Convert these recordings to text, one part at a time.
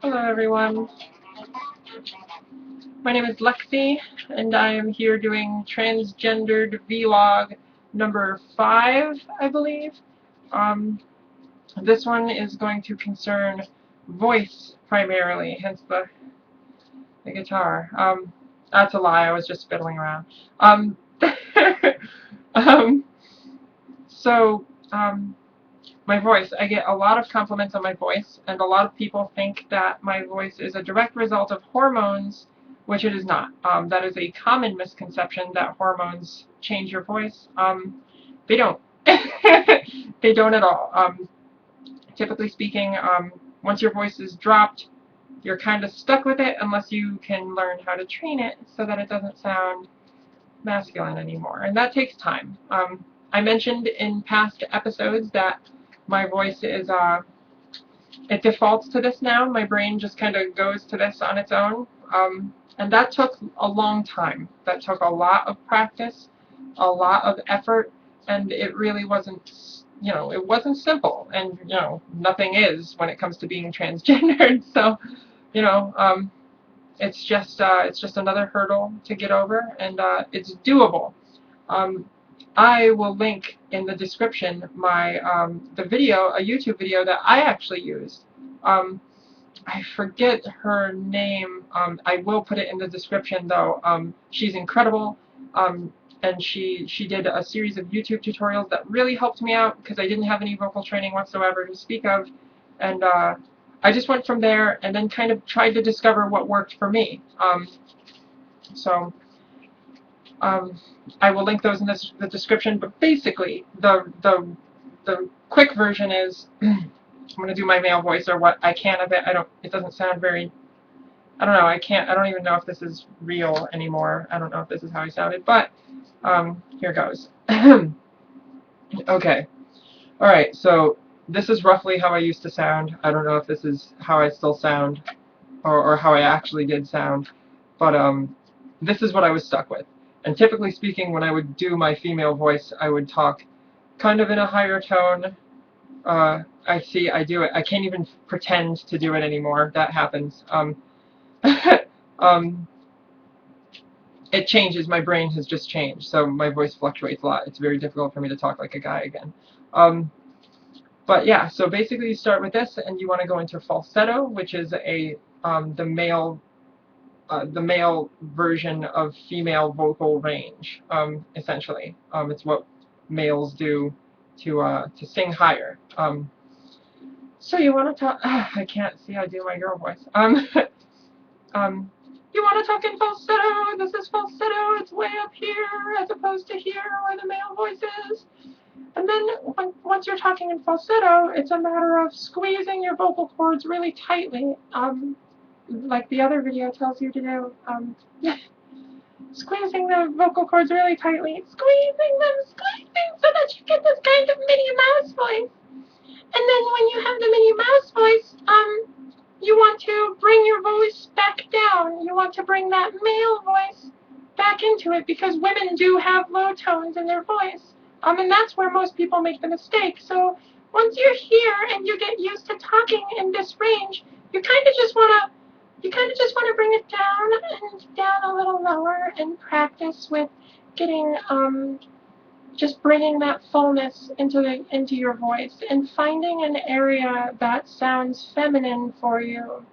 Hello everyone, my name is Lexi and I am here doing transgendered vlog number 5, I believe. Um, this one is going to concern voice primarily, hence the guitar. That's a lie, I was just fiddling around. Um, um, so, um, my voice. I get a lot of compliments on my voice, and a lot of people think that my voice is a direct result of hormones, which it is not. That is a common misconception that hormones change your voice. They don't. They don't at all. Typically speaking, once your voice is dropped, you're kind of stuck with it unless you can learn how to train it so that it doesn't sound masculine anymore, and that takes time. I mentioned in past episodes that my voice is it defaults to this now. My brain just kind of goes to this on its own, and that took a long time. That took a lot of practice, a lot of effort, and it really wasn't, it wasn't simple. And nothing is when it comes to being transgendered. So, it's just another hurdle to get over, and it's doable. Um, I will link in the description my the video, a YouTube video that I actually used. Um, I forget her name. I will put it in the description though. She's incredible, and she did a series of YouTube tutorials that really helped me out because I didn't have any vocal training whatsoever to speak of, and I just went from there and then kind of tried to discover what worked for me. So. I will link those in the description, but basically the quick version is I'm going to do my male voice, or what I can of it. It doesn't sound very, I don't know, I don't even know if this is real anymore. I don't know if this is how I sounded, but here goes. Okay, alright, so this is roughly how I used to sound. I don't know if this is how I still sound, or how I actually did sound, but this is what I was stuck with. And typically speaking, when I would do my female voice, I would talk kind of in a higher tone. I do it. I can't even pretend to do it anymore. That happens. Um, it changes. My brain has just changed, so my voice fluctuates a lot. It's very difficult for me to talk like a guy again. But yeah, so basically you start with this, and you want to go into falsetto, which is the male version of female vocal range, essentially. It's what males do to sing higher. So you want to talk. I can't see. I do my girl voice. You want to talk in falsetto. This is falsetto. It's way up here as opposed to here where the male voice is. And then once you're talking in falsetto, it's a matter of squeezing your vocal cords really tightly. Like the other video tells you to do. Squeezing the vocal cords really tightly, squeezing so that you get this kind of Minnie Mouse voice. And then when you have the Minnie Mouse voice, you want to bring your voice back down. You want to bring that male voice back into it, because women do have low tones in their voice. And that's where most people make the mistake. So once you're here and you get used to talking in this range, you kind of just want to bring it down and down a little lower, and practice with getting just bringing that fullness into your voice, and finding an area that sounds feminine for you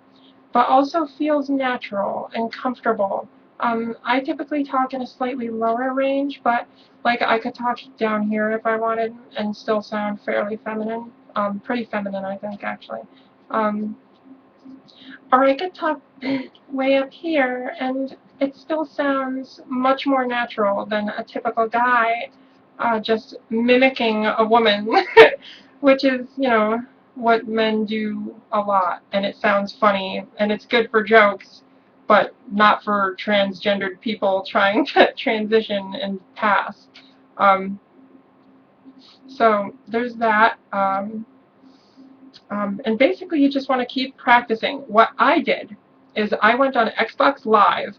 but also feels natural and comfortable. I typically talk in a slightly lower range, but like I could talk down here if I wanted and still sound fairly feminine. Pretty feminine, I think, actually. Or I could talk way up here and it still sounds much more natural than a typical guy just mimicking a woman, which is, what men do a lot, and it sounds funny, and it's good for jokes, but not for transgendered people trying to transition and pass. So there's that. And basically you just want to keep practicing. What I did is I went on Xbox Live,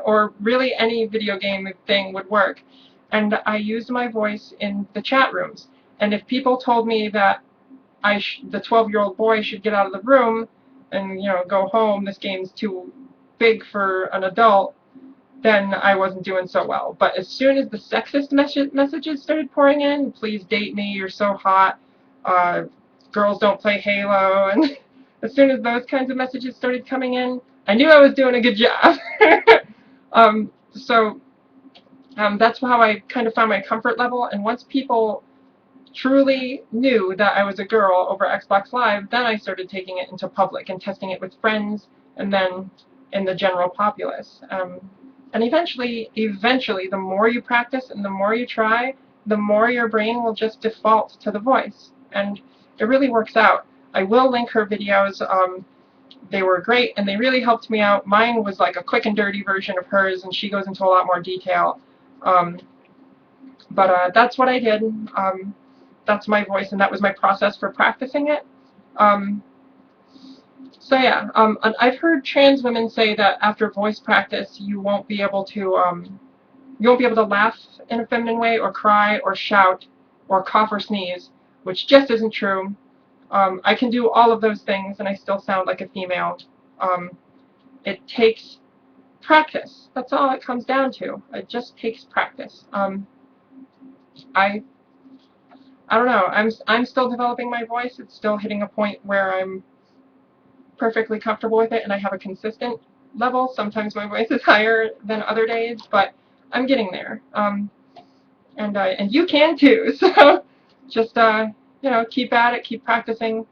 or really any video game thing would work, and I used my voice in the chat rooms. And if people told me that the 12-year-old boy should get out of the room and, go home. This game's too big for an adult. Then I wasn't doing so well. But as soon as the sexist messages started pouring in, please date me, you're so hot, girls don't play Halo, and as soon as those kinds of messages started coming in, I knew I was doing a good job. So that's how I kind of found my comfort level, and once people truly knew that I was a girl over Xbox Live, then I started taking it into public and testing it with friends, and then in the general populace. And eventually, the more you practice and the more you try, the more your brain will just default to the voice. And it really works out. I will link her videos. They were great, and they really helped me out. Mine was like a quick and dirty version of hers, and she goes into a lot more detail. But that's what I did. That's my voice, and that was my process for practicing it. So yeah, I've heard trans women say that after voice practice, you won't be able to laugh in a feminine way, or cry, or shout, or cough or sneeze, which just isn't true. I can do all of those things, and I still sound like a female. It takes practice. That's all it comes down to. It just takes practice. I don't know. I'm still developing my voice. It's still hitting a point where I'm perfectly comfortable with it, and I have a consistent level. Sometimes my voice is higher than other days, but I'm getting there. And you can too. So just keep at it, keep practicing,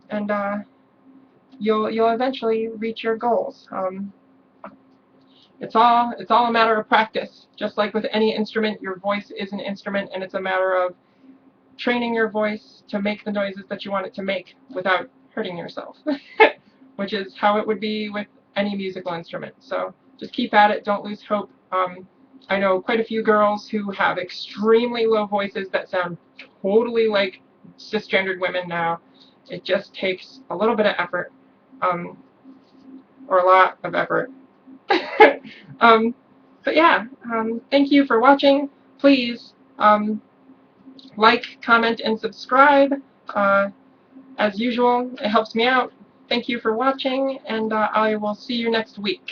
and you'll eventually reach your goals. It's all a matter of practice. Just like with any instrument, your voice is an instrument, and it's a matter of training your voice to make the noises that you want it to make without hurting yourself, which is how it would be with any musical instrument. So just keep at it, don't lose hope. I know quite a few girls who have extremely low voices that sound totally like cisgendered women now. It just takes a little bit of effort, or a lot of effort. But yeah, thank you for watching. Please like, comment, and subscribe. As usual, it helps me out. Thank you for watching, and I will see you next week.